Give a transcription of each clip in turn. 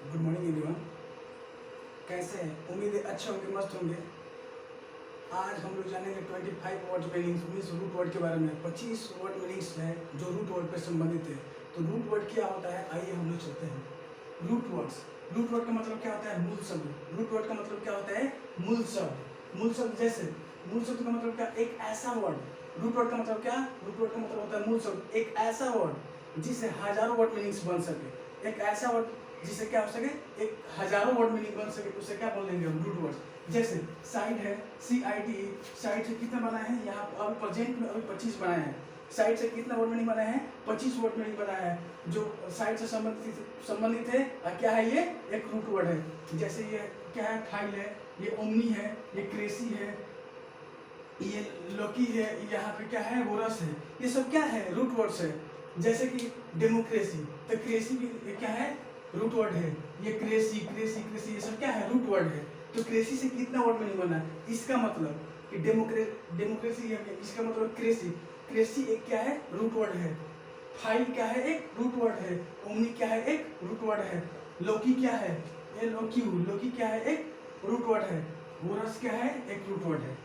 Good morning everyone. कैसे हैं? उम्मीद है अच्छे होंगे, मस्त होंगे। आज हम लोग जानेंगे 25 word meanings means root word के बारे में। 25 वर्ड मीनिंग्स हैं जो रूट वर्ड पर संबंधित है। तो रूट वर्ड क्या होता है, आइए हम लोग चलते हैं। रूट वर्ड्स, रूट वर्ड का मतलब क्या होता है? मूल शब्द। रूट वर्ड का मतलब क्या होता है? मूल शब्द। मूल शब्द जैसे मूल शब्द का मतलब क्या? एक ऐसा वर्ड। रूट वर्ड का मतलब क्या? रूट वर्ड का मतलब होता है मूल शब्द, एक ऐसा वर्ड जिससे हजारों वर्ड मीनिंग्स बन सके। एक ऐसा वर्ड जिससे क्या हो सके, एक हजारों वर्ड मीनिंग बन सके, उसे क्या बोल देंगे हम? Root word. जैसे साइड है, CID, साइड से कितने बनाए हैं यहाँ अभी प्रेजेंट में? अभी 25 बनाए हैं। साइड से कितना वर्ड मीनिंग बनाए हैं? 25 वर्ड मीनिंग बनाया है। जो साइड से संबंधित है क्या है? ये एक रूट वर्ड है। जैसे ये क्या है? फाइल है, ये ओमनी है, ये क्रेसी है, ये लौकी है, यहाँ पे क्या है? वोरस है। ये सब क्या है? रूट वर्ड्स है। जैसे कि डेमोक्रेसी, तो क्रेसी भी ये क्या है? रूट वर्ड है। ये क्रेसी क्रेसी क्रेसी ये सब क्या है? रूट वर्ड है। तो क्रेसी से कितना वर्ड मीनिंग बना? इसका मतलब कि डेमोक्रेसी है, इसका मतलब क्रेसी। क्रेसी एक क्या है? रूट वर्ड है। फाइल क्या है? एक रूट वर्ड है। ओमनी क्या है? एक रूट वर्ड है। लौकी क्या है? ये लौकी क्या है? एक रूट वर्ड है। वोरस क्या है? एक रूट वर्ड है।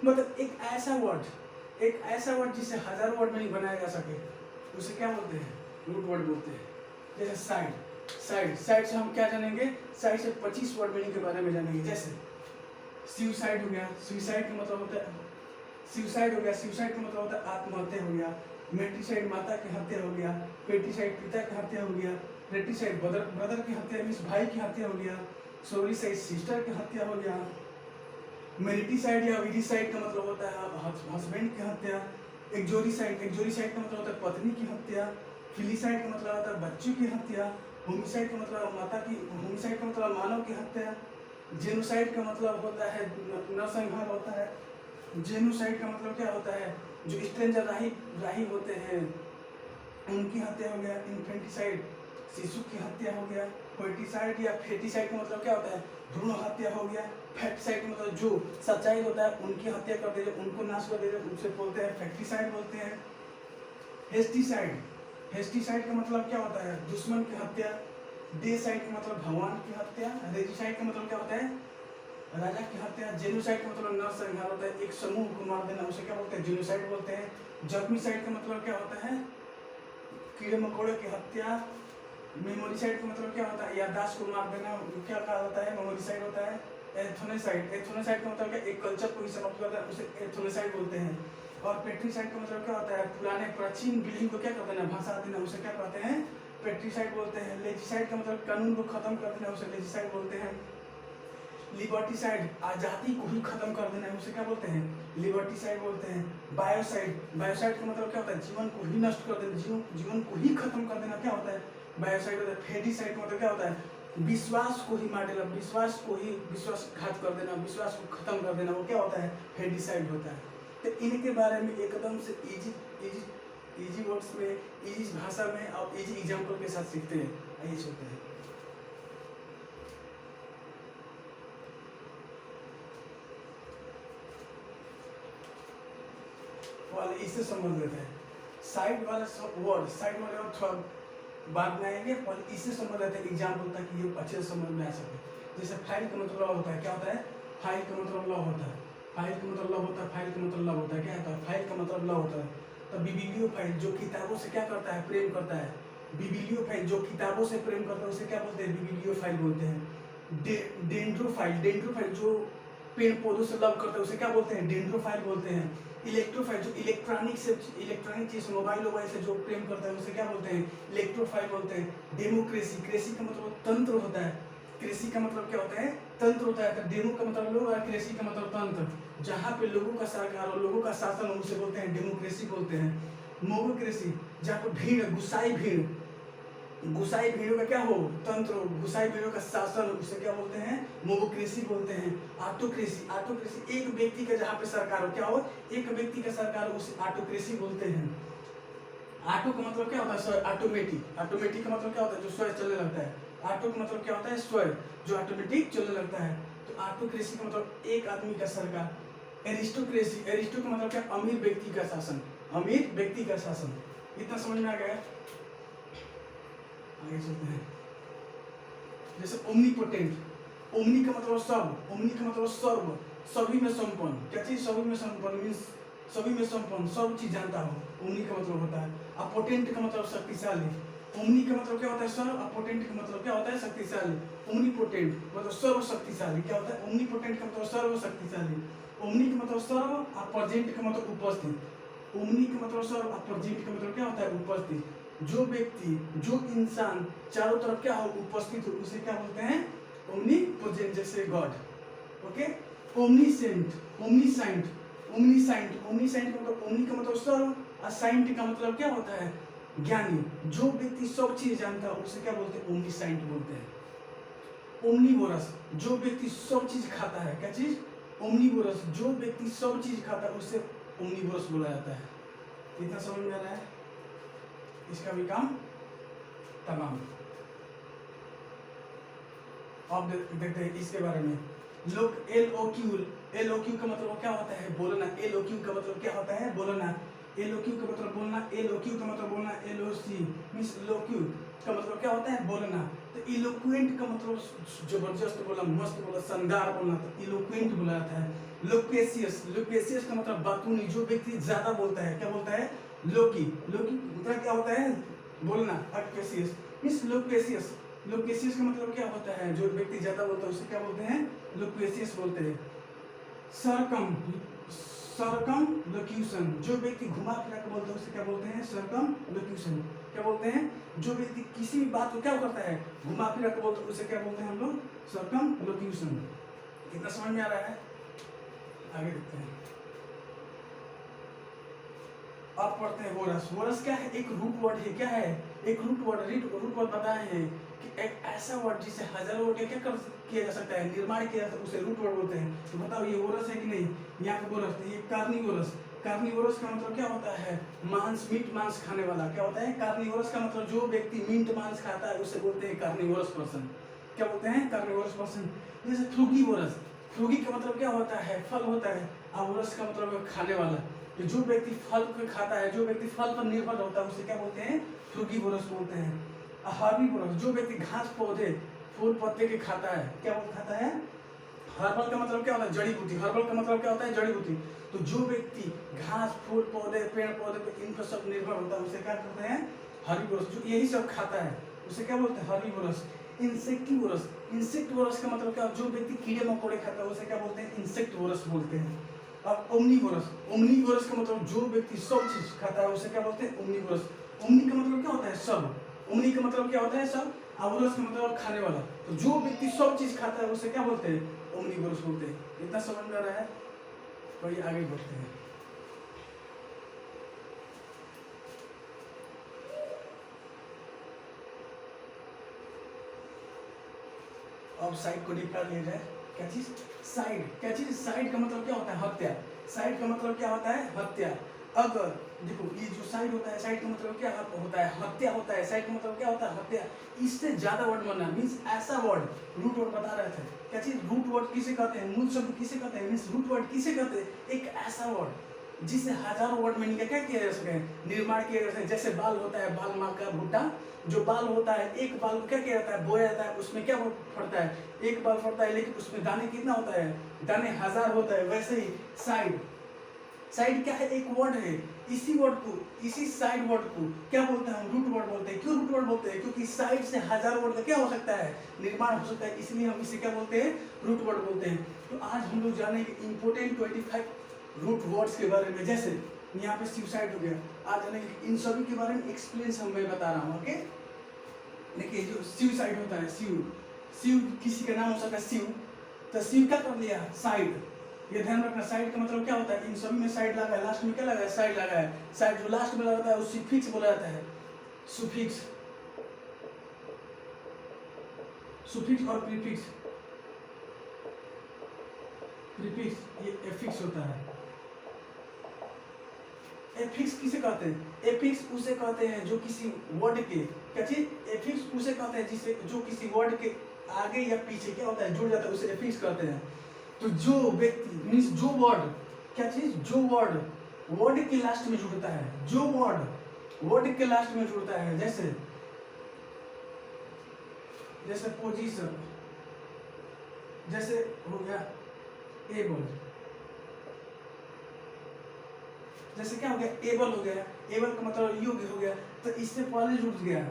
मतलब एक ऐसा वर्ड जिसे हजारों वर्ड में नहीं बनाया जा सके, उसे क्या बोलते हैं? रूट वर्ड बोलते हैं। जैसे साइड से हम क्या जानेंगे? साइड से 25 वर्ड मीनिंग के बारे में जानेंगे। जैसे सुसाइड हो गया, सुसाइड का मतलब होता है सुसाइड का मतलब होता है आत्महत्या हो गया। मेट्रिसाइड माता की हत्या हो गया। पेटिसाइड पिता की हत्या हो गया। रेटिसाइड ब्रदर की हत्या मीन्स भाई की हत्या हो गया। सोरिसाइड सिस्टर की हत्या हो गया। मेरिटिसाइड या विडिसाइड का मतलब होता है हस्बैंड की हत्या। एक्जोरिसाइड का मतलब होता है पत्नी की हत्या। फिलिसाइड का मतलब होता है बच्चों की हत्या। होमिसाइड का मतलब होमिसाइड का मतलब मानव की हत्या। जेनोसाइड का मतलब होता है नरसंहार होता है। जेनोसाइड का मतलब क्या होता है? जो स्ट्रेंजर राही होते हैं उनकी हत्या हो गया। इन्फेंटिसाइड शिशु की हत्या हो गया। फर्टिसाइड या फेटिसाइड का मतलब क्या होता है? भ्रूण हत्या हो गया। फैक्टिसाइड का मतलब जो सच्चाई होता है उनकी हत्या कर दे, उनको नाश कर दे, उसे बोलते हैं फैक्टिसाइड बोलते हैं। हेस्टिसाइड का मतलब क्या होता है? दुश्मन की हत्या। डेसाइड का मतलब भगवान की हत्या। रेजिसाइड का मतलब क्या होता है? राजा की हत्या। जेनोसाइड का मतलब नरसंहार होता है, एक समूह को मार देना, उसे क्या बोलते हैं? जेनोसाइड बोलते हैं। जख्मीसाइड का मतलब क्या होता है? कीड़े मकोड़े की हत्या। मेमोरीसाइड का मतलब क्या होता है? याददाश्त को मार देना, क्या कहा जाता है? मेमोरीसाइड होता है। एथोनेसाइड का मतलब क्या? एक कल्चर को ही समाप्त करता है, उसे एथोनेसाइड बोलते हैं। और पेट्रीसाइड का मतलब क्या होता है? पुराने प्राचीन बिल्डिंग को क्या कर देना? भसा देना, उसे क्या कहते हैं? पेट्रीसाइड बोलते हैं। लेजिसाइड का मतलब कानून को खत्म कर देना, उसे लेजिसाइड बोलते हैं। लिबर्टीसाइड आज़ादी को ही खत्म कर देना है, उसे क्या बोलते हैं? लिबर्टीसाइड बोलते हैं। बायोसाइड का मतलब क्या होता है? जीवन को ही नष्ट कर देना, जीवन को ही खत्म कर देना, क्या होता है? बायोसाइड होता है। फेटिसाइड का मतलब क्या होता है? विश्वास को ही मार देना, विश्वासघात कर देना, विश्वास को खत्म कर देना, वो क्या होता है? फेटिसाइड होता है। तो इनके बारे में एकदम से इजी वर्ड्स में, इजी भाषा में और इजी एग्जाम्पल के साथ सीखते हैं। आइए सुनते हैं। वाले इससे संबंधित है। साइड वाले वर्ड थोड़ा बाद में आएंगे, पर इससे संबंधित है एग्जाम्पल, ताकि ये अच्छे से समझ में आ सके। जैसे फाइल का मतलब लॉ होता है, क्या होता है? फाइल का मतलब लॉ होता है। फाइल का मतलब लॉ होता है। फाइल का मतलब लॉ होता है, क्या होता है? फाइल का मतलब लॉ होता है। तो बिबिलियो फाइल जो किताबों से क्या करता है? प्रेम करता है। बिबिलियो फाइल जो किताबों से प्रेम करता है, उसे क्या बोलते हैं? बिबिलियो फाइल बोलते हैं। डेंड्रोफाइल जो पेड़ पौधों से लव करते हैं, उसे क्या बोलते हैं? डेंड्रोफाइल बोलते हैं। इलेक्ट्रोफाइल जो इलेक्ट्रॉनिक चीज मोबाइल से जो प्रेम करता है, उसे क्या बोलते हैं? इलेक्ट्रोफाइल बोलते हैं। डेमोक्रेसी का मतलब तंत्र होता है। कृषि का मतलब क्या होता है? तंत्र होता है। तो डेमो का मतलब लोग और कृषि का मतलब तंत्र। जहाँ पे लोगों का सरकार और लोगों का शासन हो, उसे बोलते हैं डेमोक्रेसी बोलते हैं। मोगोक्रेसी जहाँ पे भीड़, गुसाई भीड़ों का क्या हो? तंत्र हो। गुसाई भीड़ों का शासन, उसे क्या बोलते हैं? मोगोक्रेसी बोलते हैं। ऑटोक्रेसी एक व्यक्ति का जहाँ पे सरकार हो, क्या हो? एक व्यक्ति का सरकार हो, उसे ऑटोक्रेसी बोलते हैं। ऑटो का मतलब क्या होता है? स्वयं। ऑटोमेटिक का मतलब क्या होता है? जो स्वयं चलने लगता है। ऑटो का मतलब क्या होता है? स्वयं, जो ऑटोमेटिक चलने लगता है। तो ऑटोक्रेसी का मतलब एक आदमी का सरकार। एरिस्टो का मतलब क्या? अमीर व्यक्ति का शासन। इतना समझ में आ गया? आगे चलते हैं। जैसे ओमनीपोटेंट, ओमनी का मतलब सब, ओमनी का मतलब सर्व, सभी में संपन्न। क्या चीज सभी में संपन्न मीन्स सभी में संपन्न, सब चीज जानता हो, ओमनी का मतलब होता है। अपोटेंट का मतलब शक्तिशाली, ओमनी का मतलब क्या होता है सर्व, अपोटेंट का मतलब क्या होता है शक्तिशाली। ओमनीपोटेंट मतलब सर्व शक्तिशाली, क्या होता है ओमनीपोटेंट का मतलब सर्व शक्तिशाली। ओमनी का मतलब सर्व, अपर्जेंट का मतलब उपस्थित, ओमनी का मतलब सर्व, अपर्जेंट का मतलब क्या होता है उपस्थित। जो व्यक्ति, जो इंसान चारों तरफ क्या हो उपस्थित हो उसे क्या बोलते हैं ओमनीपोटेंट, जैसे गॉड। ओके, ओमनीसेंट, ओमनीसाइंट, ओमनीसाइंट, ओमनीसाइंट का मतलब ओमनी का मतलब सर्व, असाइंट का मतलब क्या होता है ज्ञानी। जो व्यक्ति सब चीज जानता है उसे क्या बोलते हैं ओमनीसाइंट बोलते हैं। ओमनीवोरस, जो व्यक्ति सब चीज खाता है, क्या चीज ओमनीवोरस, जो व्यक्ति सब चीज खाता है उसे ओमनीवोरस बोला जाता है। कितना समझ में आ रहा है? इसका भी काम तमाम। अब देखते हैं इसके बारे में। लोग LOQ, LOQ का मतलब क्या होता है बोलना, LOQ का मतलब क्या होता है बोलना, LOQ का मतलब बोलना, LOQ का मतलब बोलना, LOC मीन्स लोक्यू का मतलब क्या होता है बोलना। तो इलोक्वेंट का मतलब जबरदस्त बोला, मस्त बोला, शानदार बोलना, तो इलोक्वेंट बोला जाता है। लोकेशियस, लोकेशियस का मतलब बातूनी, जो व्यक्ति ज्यादा बोलता है क्या बोलता है लोकी, लोकी मतलब क्या होता है बोलना, अक्वेशियस मीन्स लोकेशियस। लोकेशियस का मतलब क्या होता है जो व्यक्ति ज्यादा बोलता है उसे क्या बोलते हैं लोकेशियस बोलते हैं। सरकम, सरकम लोक्यूशन, जो व्यक्ति घुमा फिरा के बोलता है उसे क्या बोलते हैं सरकम लोक्यूशन। क्या बोलते हैं जो व्यक्ति किसी भी बात को क्या करता है घुमा फिरा के बोलता है उसे क्या बोलते हैं हम लोग सरकम लोक्यूशन। कितना समझ में आ रहा है? आगे देखते हैं। अब पढ़ते हैं वोरस। वोरस क्या है? एक रूट वर्ड है। क्या है? एक रूट वर्ड। रूट वर्ड बताए हैं कि एक ऐसा वर्ड जिसे हजारों वर्ड क्या कर किया जा सकता है, निर्माण किया जा सकता है, उसे रूट वर्ड बोलते हैं। तो बताओ ये वोरस है कि नहीं? यहाँ पे वोरस, ये कार्निवोरस। कार्निवोरस का मतलब क्या होता है मांस, मीट मांस खाने वाला। क्या होता है कार्निवोरस का मतलब जो व्यक्ति मीट मांस खाता है उसे बोलते हैं कार्निवोरस पर्सन। क्या बोलते हैं कार्निवोरस पर्सन। जैसे फ्रूगीवोरस, फ्रूगी का मतलब क्या होता है फल होता है, और वोरस का मतलब खाने वाला। तो जो व्यक्ति फल को खाता है, जो व्यक्ति फल पर निर्भर होता है उसे क्या बोलते हैं फ्रूगीवोरस बोलते हैं। हर्बीवोरस, जो व्यक्ति घास पौधे फूल पत्ते के खाता है क्या खाता है। हर्बल का मतलब क्या होता है जड़ी बूटी, हर्बल का मतलब क्या होता है जड़ी बूटी। तो जो व्यक्ति घास फूल पौधे पेड़ पौधे पे इन पर सब निर्भर होता है उसे क्या कहते हैं हर्बीवोरस। जो यही सब खाता है उसे क्या बोलते हैं हर्बीवोरस। इंसेक्टिवोरस, इंसेक्टिवोरस का मतलब क्या, जो व्यक्ति कीड़े मकोड़े खाता है उसे क्या बोलते हैं इंसेक्टिवोरस बोलते हैं। और ओमनीवोरस, ओमनीवोरस का मतलब जो व्यक्ति सब चीज खाता है उसे क्या बोलते हैं ओमनीवोरस। ओमनी का मतलब क्या होता है सब, ओमनी का मतलब क्या होता है सब, आवोरस का मतलब खाने वाला। तो जो व्यक्ति सब चीज खाता है उसे क्या बोलते हैं ओमनीवोरस बोलते हैं। इतना समझ में आ रहा है? तो ये आगे बढ़ते हैं। अब साइड को निपटा लिया जाए। क्या चीज साइड, क्या चीज साइड का मतलब क्या होता है हत्या। साइड का मतलब क्या होता है हत्या। अगर देखो ये जो साइड होता है, साइड का मतलब क्या होता है हत्या होता है। साइड का मतलब क्या होता है हत्या। इससे ज्यादा वर्ड बनना मीन्स ऐसा वर्ड, रूट वर्ड बता रहे थे। क्या चीज रूट वर्ड किसे कहते हैं, मूल शब्द किसे कहते हैं, मीन्स रूट वर्ड किसे कहते हैं एक ऐसा वर्ड जिसे हजारों वर्ड मीनिंग का क्या किया जा सके निर्माण किया जा सके। जैसे बाल होता है, बाल माँ का भुट्टा, जो बाल होता है एक बाल को क्या किया जाता है बोया जाता है, उसमें क्या फटता है एक बाल फटता है, लेकिन उसमें दाने कितना होता है दाने हजार होता है। वैसे ही साइड, साइड क्या है एक वर्ड है। इसी वर्ड को, इसी साइड वर्ड को क्या बोलते हैं हम रूट वर्ड बोलते हैं। क्यों रूट वर्ड बोलते हैं? क्योंकि साइड से हजारों वर्ड का क्या हो सकता है निर्माण हो सकता है, इसलिए हम इसे क्या बोलते हैं रूट वर्ड बोलते हैं। तो आज हम लोग जानेंगे इंपोर्टेंट 25 रूट वर्ड्स के बारे में। जैसे यहाँ पे सुसाइड हो गया, आज जानेंगे इन सभी के बारे में एक्सपीरियंस मैं बता रहा हूँ। ओके, देखिए जो सुसाइड होता है, शिव किसी का नाम हो सकता है शिव, तो शिव क्या कर लिया साइड। ये ध्यान रखना साइड का मतलब क्या होता है इन सभी में साइड लगा है, लास्ट में क्या लगा है साइड लगा है। साइड जो लास्ट में लगाता है उसे सुफिक्स बोला जाता है। सुफिक्स, सुफिक्स और प्रीफिक्स, प्रीफिक्स ये एफिक्स होता है। एफिक्स किसे कहते हैं? एफिक्स उसे कहते हैं जो किसी वर्ड के, क्या चीज एफिक्स उसे कहते हैं जिसे जो किसी वर्ड के आगे या पीछे क्या होता है जुड़ जाता है, उसे एफिक्स कहते हैं। तो जो व्यक्ति मीन्स जो वर्ड, क्या चीज जो वर्ड के लास्ट में जुड़ता है, जो वर्ड के लास्ट में जुड़ता है। जैसे जैसे पोजीशन, जैसे हो गया एबल, जैसे क्या हो गया एबल हो गया, एबल का मतलब योग्य हो गया, तो इससे पहले जुट गया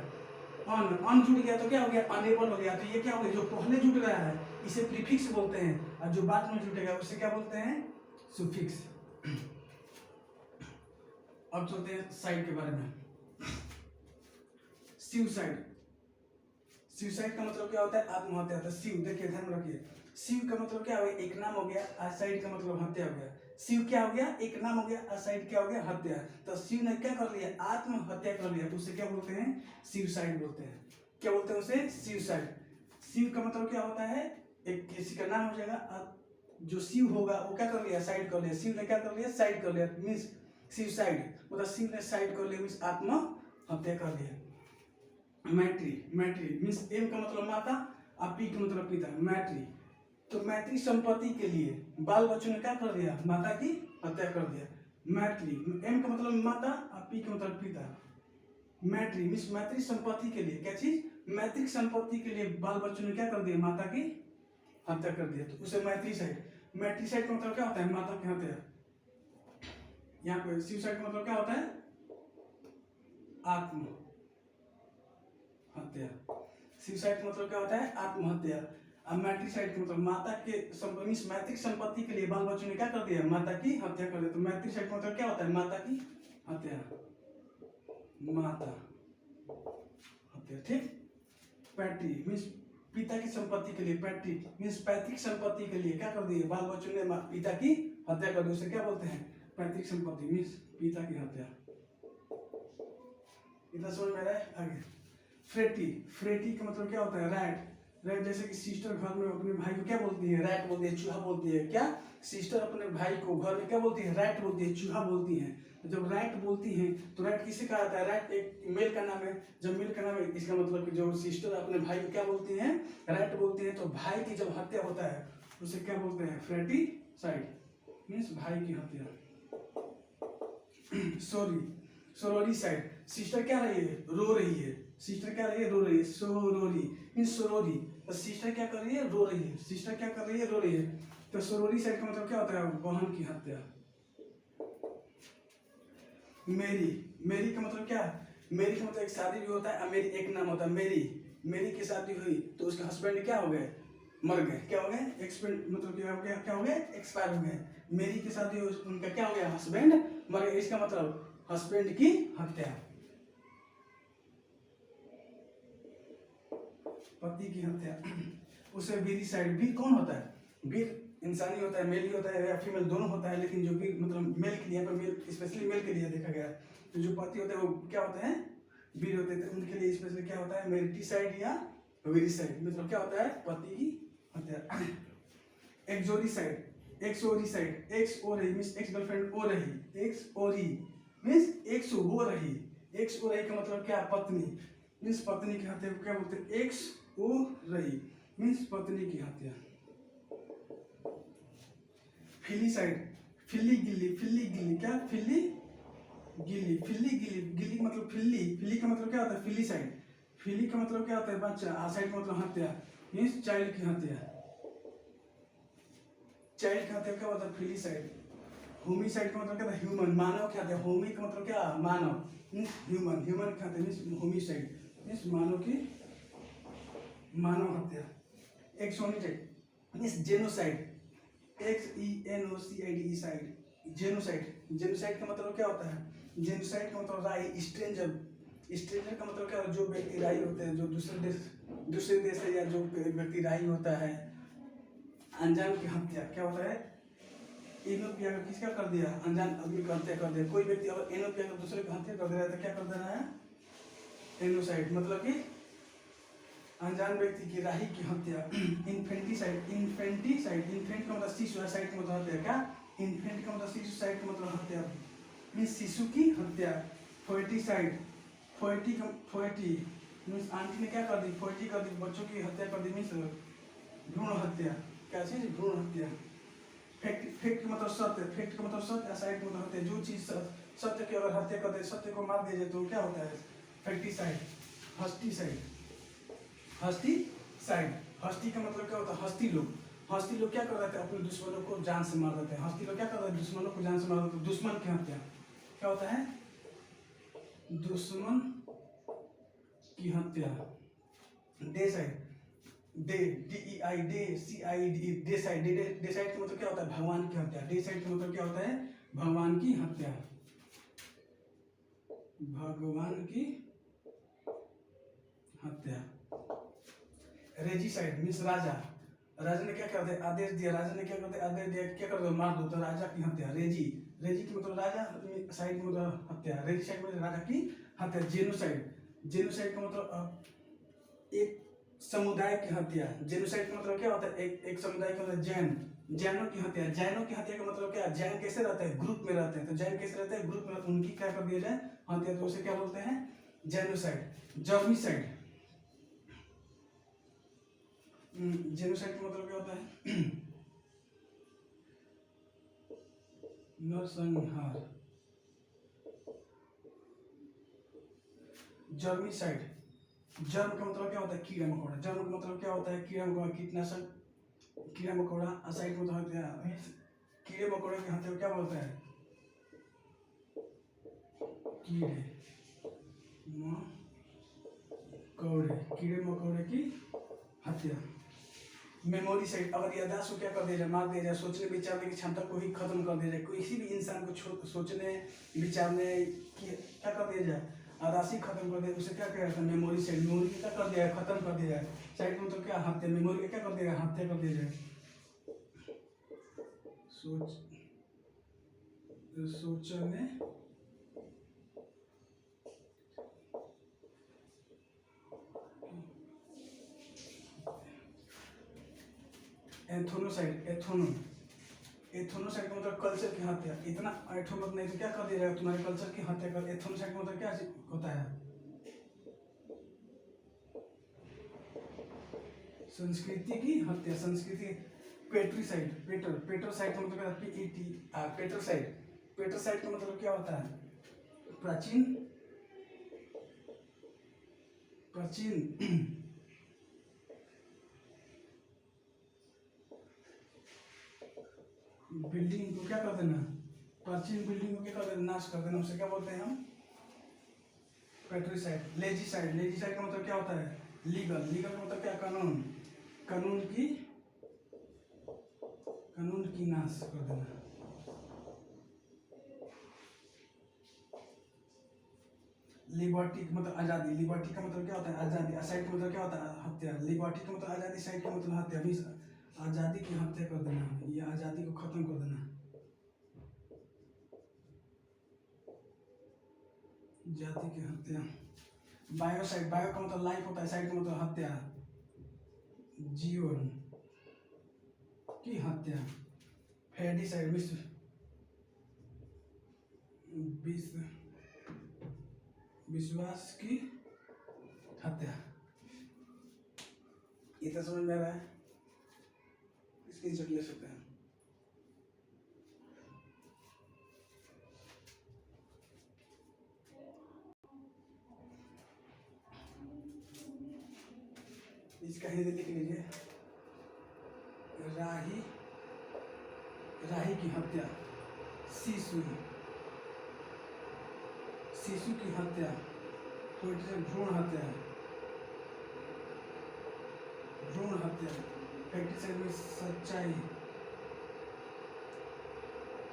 अन जुट गया तो क्या हो गया अनेबल हो गया, तो ये क्या हो गया जो पहले जुट गया है इसे प्रीफिक्स बोलते हैं, और जो बाद में जुटेगा उसे क्या बोलते हैं सुफिक्स। अब चलते हैं साइड के बारे में। सुसाइड, सुसाइड का मतलब क्या होता है आत्महत्या। तो शिव देखिए ध्यान रखिए, शिव का मतलब क्या हो गया एक नाम हो गया, असाइड का मतलब हत्या हो गया। शिव क्या हो गया एक नाम हो गया, असाइड क्या हो गया हत्या। तो शिव ने क्या कर लिया आत्महत्या कर लिया, तो उसे क्या बोलते हैं सुसाइड बोलते हैं। क्या बोलते हैं उसे सुसाइड। शिव का मतलब क्या होता है एक किसी का नाम हो जाएगा, जो शिव होगा वो क्या कर लिया साइड कर लिया, शिव ने क्या कर लिया साइड कर लिया, मीन्स सुसाइड मतलब शिव ने साइड कर लिया मीन्स आत्महत्या कर लिया। मैट्री, मैट्री मीन्स एम का मतलब माता और पी का मतलब पिता, मैट्री। तो मैत्री संपत्ति के लिए बाल बच्चों ने क्या कर दिया माता की हत्या कर दिया। मैट्री एम का मतलब माता और पी का मतलब पिता, मैट्री मीन्स मैत्री संपत्ति के लिए क्या चीज मैत्रिक संपत्ति के लिए बाल बच्चों ने क्या कर दिया माता की हत्या कर दिया, तो उसे मैट्रीसाइड। मैट्रीसाइड का मतलब क्या होता है माता की हत्या। यहाँ पे सुसाइड का मतलब क्या होता है आत्म हत्या। सुसाइड का मतलब क्या होता है आत्महत्या। अब मैट्रिसाइड का मतलब माता के मैत्रिक संपत्ति के लिए बाल बच्चों ने क्या कर दिया माता की हत्या कर दिया, तो मैट्रिसाइड का मतलब क्या होता है माता की हत्या, माता हत्या ठीक। पैट्री मीन्स पिता की संपत्ति के लिए, पैट्री मीन्स पैतृक संपत्ति के लिए क्या कर दिए बाल बच्चों ने पिता की हत्या कर दी, उसे क्या बोलते हैं पैतृक संपत्ति मीन्स पिता की हत्या। इतना समझ में आ रहा है आगे। फ्रेटी, फ्रेटी का मतलब क्या होता है रैट, रैट जैसे कि सिस्टर घर में अपने भाई को क्या बोलती है रैट बोलती है, चूहा बोलती है। क्या सिस्टर अपने भाई को घर में क्या बोलती है रैट बोलती है, चूहा बोलती है। तो जब रैट बोलती है तो रैट किसे कहा जाता है, रैट एक मेल का नाम है। जब मेल का नाम है इसका मतलब कि जो सिस्टर अपने भाई को क्या बोलती है रैट बोलती है, तो भाई की जब हत्या होता है उसे क्या बोलते हैं फ्रेटिसाइड मीन्स भाई की हत्या। सॉरी, सोरोरीसाइड, सिस्टर क्या रही है रो रही है, सिस्टर क्या रही है रो रही है, सोरोरी मीन्स सोरोरी, तो सिस्टर क्या कर रही है रो रही है, सिस्टर क्या कर रही है रो रही है, तो सोरोरी साइड का मतलब क्या होता है बहन की हत्या। मेरी, मेरी का मतलब क्या है, मेरी का मतलब एक शादी भी होता है और मेरी एक नाम होता है मेरी। मेरी की शादी हुई तो उसके हस्बैंड क्या हो गए मर गए, क्या हो गए एक्सपेंड मतलब क्या हो गए एक्सपायर हो गए। मेरी की शादी हुई उनका क्या हो गया हस्बैंड मर गए, इसका मतलब हस्बैंड की हत्या, पति की हत्या। उसे वीरिसाइड, वीर कौन होता है, वीर इंसानी होता है मेल ही होता है या फीमेल दोनों होता है, लेकिन जो वीर मतलब मेल के लिए मेल स्पेशली मेल के लिए देखा गया है। तो जो पति होते हैं वो क्या होते हैं वीर होते हैं, तो उनके लिए स्पेशली क्या होता है मेरिटिसाइड या वीरिसाइड, मतलब क्या होता है पति की हत्या। एक्सोरिसाइड, एक्सोरिसाइड, एक्स ओ रही मीन्स एक्स गर्लफ्रेंड ओ रही, एक्स ओरी मीन्स एक्स हो रही, एक्स ओ रही का मतलब क्या पत्नी मीन्स पत्नी की हत्या को क्या बोलते हैं एक्स ओ रही मीन्स पत्नी की हत्या। फिलीसाइड, फिल्ली गिल्ली, फिल्ली गिल्ली क्या फिल्ली गिल्ली, फिल्ली गिल्ली, गिल्ली मतलब फिल्ली, फिल्ली का मतलब क्या होता है फिलीसाइड, फिली का मतलब क्या होता है बच्चा, आसाइड का मतलब हत्या मीन्स चाइल्ड की हत्या, चाइल्ड की हत्या क्या होता है फिलीसाइड। होमिसाइड का मतलब क्या है ह्यूमन, मानव की हत्या, होमी का मतलब क्या मानव मीन्स ह्यूमन, ह्यूमन की हत्या मीन्स होमिसाइड मीन्स मानव की मानव हत्या। Xenocide means genocide, XENOCIDE side, genocide, genocide का मतलब क्या होता है जेनोसाइड का मतलब राई, स्ट्रेंजर, स्ट्रेंजर का मतलब क्या होता है जो व्यक्ति राई होते हैं, जो दूसरे देश से या जो व्यक्ति राई होता है, अनजान की हत्या क्या होता है एनोपिया का किसका कर दिया अनजान आदमी की हत्या कर दिया। कोई व्यक्ति अगर एनोपिया का दूसरे की हत्या कर दे रहा है तो क्या कर देना है एनोसाइड, मतलब कि अनजान व्यक्ति की राही की हत्या। इन्फेंटिसाइड, इन्फेंटिसाइड, इन्फेंट का मतलब शिशु, साइड का मतलब हत्या, क्या इन्फेंट का मतलब शिशु, साइड का मतलब हत्या मीन्स शिशु की हत्या। फोएटिसाइड, फोएटी का फोएटी मीन्स आंटी ने क्या कर दी फोएटी कर दी, बच्चों की हत्या कर दी मीन्स भ्रूण हत्या, क्या चीज भ्रूण हत्या। फैक्ट, फैक्ट का मतलब सत्य, फैक्ट का मतलब सत्य, साइड का मतलब हत्या, जो चीज सत्य की अगर हत्या कर दे, सत्य को मार दिया जाए तो क्या होता है फैक्टिसाइड। हस्टिसाइड, हस्ती साइड। हस्ती का मतलब क्या होता है? हस्ती लोग क्या कर देते हैं? अपने दुश्मनों को जान से मार देते हैं। हस्ती लोग क्या कर देते हैं? दुश्मनों को जान से मार देते हैं। दुश्मन की हत्या क्या होता है? दुश्मन की हत्या। Day side, DEI, day side का मतलब क्या होता है? भगवान की हत्या। डे साइड का मतलब क्या होता है? भगवान की हत्या। भगवान की हत्या। रेजिसाइड मीन्स राजा ने क्या कर दिया? आदेश दिया। राजा ने क्या कर दिया? आदेश दिया, क्या कर दो? मार दो। तो राजा की हत्या। रेजी की मतलब राजा, साइड में मतलब हत्या। रेजी साइड मतलब राजा की हत्या। जेनोसाइड का मतलब एक समुदाय की हत्या। जेनोसाइड का मतलब क्या होता है? एक समुदाय का मतलब जैनों की हत्या। जैनों की हत्या का मतलब क्या? जैन कैसे रहते हैं? ग्रुप में रहते हैं। तो जैन कैसे रहते हैं? ग्रुप में। उनकी क्या कर दिया जाए? हत्या। तो उसे क्या बोलते हैं? जेनोसाइड। जर्मिसाइड। जेनोसाइड का मतलब क्या होता है? नरसंहार। जर्मिसाइड, जर्म का मतलब क्या होता है? कीड़ा मकोड़ा। जर्म का मतलब क्या होता है? कीड़ा मकोड़ा, कीटनाशक, कीड़ा मकोड़ा। असाइड का मतलब क्या है? कीड़े मकोड़े की हत्या को क्या बोलते हैं? कीड़े मकोड़े की हत्या। मेमोरी साइड, अगर याददाश्त को क्या कर दिया जाए? मार दिया जाए। सोचने विचारने की क्षमता को ही खत्म कर दिया जाए। किसी भी इंसान को सोचने विचारने की क्या कर दिया जाए? याददाश्त खत्म कर दिया, उसे क्या किया जाता है? Memory side. मेमोरी क्या कर दिया है? खत्म कर दिया है। साइड में तो क्या? हत्या। मेमोरी का क्या कर दिया? हत्या कर दिया जाए। सोचने एथोनोसाइड, एथोनोसाइड का मतलब कल्चर की हत्या। इतना ऐठो मत नहीं तो क्या कर दिया जाएगा? तुम्हारे कल्चर की हत्या कर। एथोनोसाइड का मतलब क्या होता है? संस्कृति की हत्या। संस्कृति। पेट्रीसाइड, पेट्रोसाइड का मतलब पेट्रोसाइड का मतलब क्या होता है? प्राचीन बिल्डिंग को क्या कर देना? प्राचीन बिल्डिंग को क्या कर देना? नाश कर देना। उसे क्या बोलते हैं हम? पेट्रीसाइड। लेजिसाइड का मतलब क्या होता है? लीगल का मतलब क्या? कानून की नाश कर देना। लिबर्टी मतलब आजादी। लिबर्टी का मतलब क्या होता है? आजादी। असाइड का मतलब क्या होता है? हत्या। लिबर्टी का मतलब आजादी, साइड का मतलब हत्या। मीन्स आजादी की हत्या कर देना, या आजादी को खत्म कर देना। जाति की हत्या। बायोसाइड, बायो का मतलब लाइफ होता है, साइड का मतलब हत्या, जीवन की हत्या। फेडिसाइड विश्वास की हत्या। इतना समझ में आ रहा है? स्क्रीनशॉट ले सकते हैं। इसका हिंदी लिख लीजिए। राही की हत्या। शिशु की हत्या। भ्रूण हत्या। फैक्ट्री में सच्चाई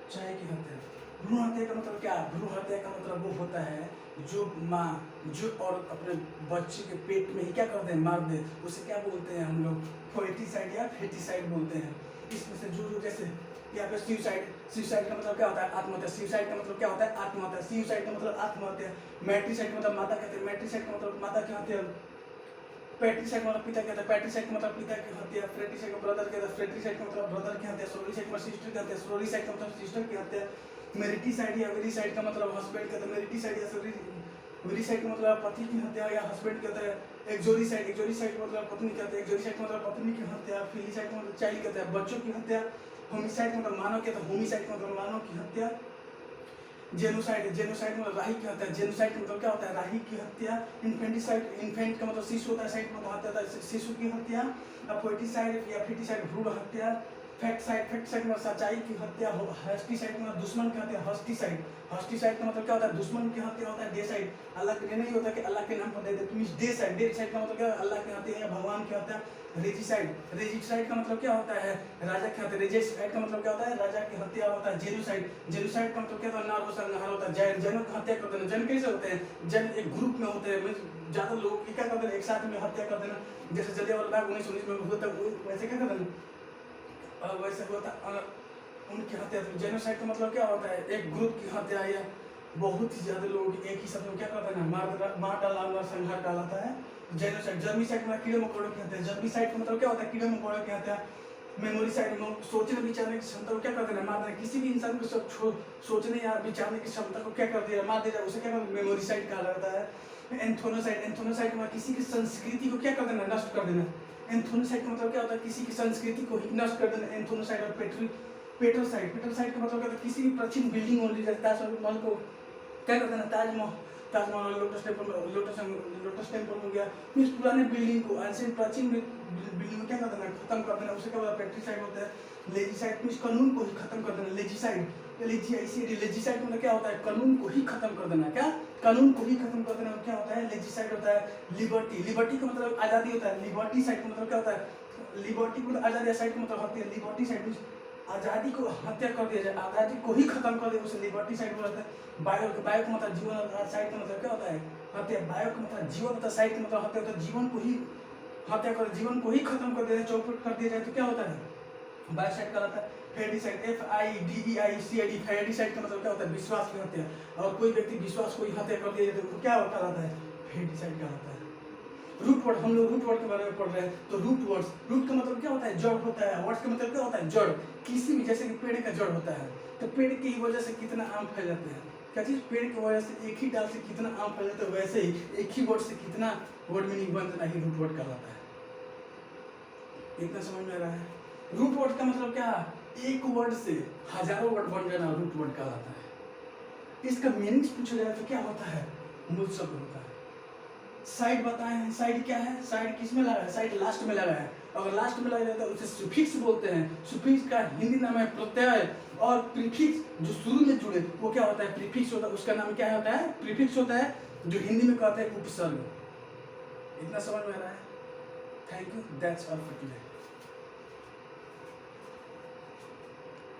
की हत्या। भ्रूण हत्या का मतलब क्या? भ्रूण हत्या का मतलब वो होता है जो माँ जो और अपने बच्चे के पेट में ही क्या कर दे? मार दे। उसे क्या बोलते हैं हम लोग? फोएटिसाइड या फेटिसाइड बोलते हैं। इसमें से जो जैसे यहाँ पे सुसाइड का मतलब क्या होता है? आत्महत्या। सुसाइड का मतलब क्या होता है? आत्महत्या। सुसाइड का मतलब आत्महत्या। मैट्रिसाइड का मतलब माता कहते हैं। मैट्रिसाइड का मतलब माता की हत्या। पैट्रिसाइड का मतलब पिता कहता है। पैट्रिसाइड का मतलब पिता की हत्या। फ्रेटिसाइड का ब्रदर कहता है। फ्रेटिसाइड का मतलब ब्रदर की हत्या। सोरिसाइड का सिस्टर की हत्या। सोरिसाइड का मतलब सिस्टर की हत्या। मेरिटिसाइड या वेरिसाइड का मतलब हस्बैंड कहता है। मेरिटिसाइड या वेरिसाइड का मतलब पति की हत्या या हस्बैंड कहता है। एक्सोरिसाइड का मतलब पत्नी कहते हैं। एक्सोरिसाइड का मतलब पत्नी की हत्या। फिलिसाइड का मतलब चाइल्ड कहता है, बच्चों की हत्या। होमिसाइड का मतलब मानव कहता है। होमिसाइड का मतलब मानव की हत्या। जेनोसाइड, जेनोसाइड मतलब राही की हत्या। जेनोसाइड का मतलब क्या होता है? राही की हत्या। इन्फेंटिसाइड, इन्फेंट का मतलब शिशु होता है, साइड मतलब हत्या होता है, शिशु की हत्या। फोर्टिसाइड या फिटिसाइड भ्रूण हत्या। फैक्टसाइड, फैक्टसाइड मतलब सच्चाई की हत्या। हस्टिसाइड मतलब दुश्मन की हत्या। हस्टिसाइड, हस्टिसाइड का मतलब क्या होता है? दुश्मन की हत्या होता है। डेसाइड, अल्लाह के नहीं होता कि अल्लाह के नाम पर दे दे। डेसाइड, डेसाइड का मतलब क्या है? अल्लाह की हत्या या भगवान की हत्या। रेजिसाइड, रेजिसाइड का मतलब क्या होता है? राजा की हत्या। रेजिसाइड का मतलब क्या होता है? राजा की हत्या होता है। जेनोसाइड, जेनोसाइड का मतलब क्या होता है? नरसंहार होता है। जैन, जनों की हत्या कर देना। जन कैसे होते हैं? जन एक ग्रुप में होते हैं, ज्यादा लोग क्या करते हैं? एक साथ में हत्या कर देना। जैसे जलियांवाला बाग 1919 में होता है, वैसे क्या कर देना, वैसे होता उनकी हत्या। जेनोसाइड का मतलब क्या होता है? एक ग्रुप की हत्या या बहुत ही ज्यादा लोग एक ही शब्द में क्या करते हैं? मार डालना, संहार डालता है जेनोसाइड। जर्मिसाइड में कीड़े मकोड़ों की हत्या। जर्मिसाइड का मतलब क्या होता है? कीड़े मकोड़ों की हत्या। मेमोरीसाइड में सोचने विचारने की क्षमता को क्या कर देना? मार देना। किसी भी इंसान को सब सोचने या विचारने की क्षमता को क्या कर दिया? मार दिया, उसे क्या कर मेमोरीसाइड कहा जाता है। एंथोनोसाइड, एंथोनोसाइड में किसी की संस्कृति को क्या कर देना? नष्ट कर देना। एंथोनोसाइड का मतलब क्या होता है? किसी की संस्कृति को ही नष्ट कर देना। एंथोनोसाइड। और पेट्रोसाइड, पेट्रोसाइड का मतलब क्या होता है? किसी भी प्राचीन बिल्डिंग हो जैसे ताजमहल को क्या करते हैं? ताजमहल, लोटस टेम्पल हो गया, इस पुराने बिल्डिंग को, ऐसे प्राचीन बिल्डिंग को क्या कर देना? खत्म कर देना। उसे क्या बोलते हैं? पेट्रीसाइड होता है। लेजिसाइड में इस कानून को ही खत्म कर देना। लेजिसाइड, लेजिसाइड मतलब क्या होता है? कानून को ही खत्म कर देना। क्या? कानून को ही खत्म कर देना क्या होता है? लेजिसाइड होता है। लिबर्टी, लिबर्टी का मतलब आजादी होता है। लिबर्टी साइड का मतलब क्या होता है? लिबर्टी को मतलब आजादी, साइड का मतलब हत्या। लिबर्टी साइड आजादी को हत्या कर दिया जाए, आजादी को ही खत्म कर दिया, उसे लिबर्टी साइड बोलते हैं। बायो, बायो का मतलब जीवन और साइड का मतलब क्या होता है? हत्या। बायो का मतलब जीवन होता है, साइड का मतलब हत्या होता है। जीवन को ही हत्या कर, जीवन को ही खत्म कर दिया जाए, चौपट कर दिया जाए तो क्या होता है? बायोसाइड कहलाता है। फेडिसाइड, FIDEICID, फेडिसाइड का मतलब क्या होता है? विश्वास की हत्या। और कोई व्यक्ति विश्वास को ही हत्या कर दिया जाए तो क्या कहलाता है? फेडिसाइड कहलाता है। रूट वर्ड, हम लोग रूट वर्ड के बारे में पढ़ रहे हैं, तो रूट वर्ड्स, रूट का मतलब क्या होता है? जड़ होता है। वर्ड्स का मतलब क्या होता है? जड़। किसी भी, जैसे कि पेड़ का जड़ होता है, तो पेड़ की वजह से कितना आम फैल जाते हैं। क्या चीज? पेड़ की वजह से एक ही डाल से कितना आम फैल जाता है, वैसे ही एक ही वर्ड से कितना वर्ड मीनिंग बन जाता है, रूट वर्ड कहलाता है। इतना समझ में आ रहा है? रूट वर्ड का मतलब क्या? एक वर्ड से हजारों वर्ड बन जाना रूट वर्ड कहलाता है। इसका मीनिंग पूछा जाए तो क्या होता है? मूल शब्द होता है। साइड बताए हैं, साइड क्या है? साइड किस में लगा है? साइड लास्ट में लगा है। अगर लास्ट में लगा जाता है उसे सुफिक्स बोलते हैं। सुफिक्स का हिंदी नाम है प्रत्यय। और प्रीफिक्स जो शुरू में जुड़े वो क्या होता है? प्रीफिक्स होता है। उसका नाम क्या होता है? प्रीफिक्स होता है, जो हिंदी में कहते हैं उपसर्ग। इतना समझ में आ रहा है? Thank you, that's all for today.